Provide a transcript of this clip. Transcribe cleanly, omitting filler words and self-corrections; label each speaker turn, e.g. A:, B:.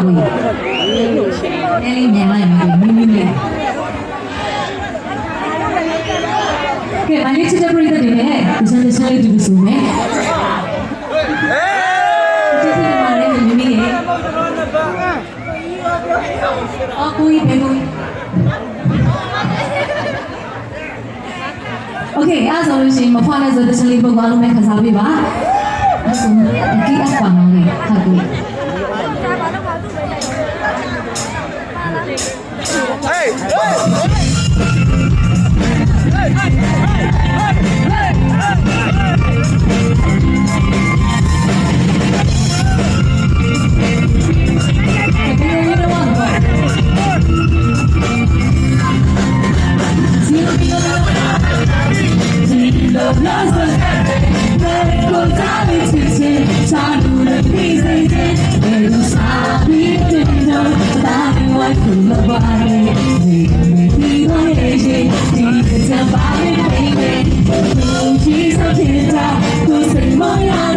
A: ဘူးအဲလေးမြန်လိုက်မင်းနဲ့ကဲမလေးချစ်တဲ့ပရိသတ်တွေနဲ့ဒီစနေလေးဒီဆိုမယ်ကျေးဇူးတင်ပါတယ်မင်းရဲ့အော်ကိုကြီးဘယ်လိုโอเคအားဆိုလို့ရှိရင်မဖွားလဲဆိုတဲ့စလေးပုတ်သွားလို့မဲ့ခစားပေးပါအဲ့ဆိုအကြီးအပါမောင်းလေးဟုတ်ပြီShe's a kid, who's in my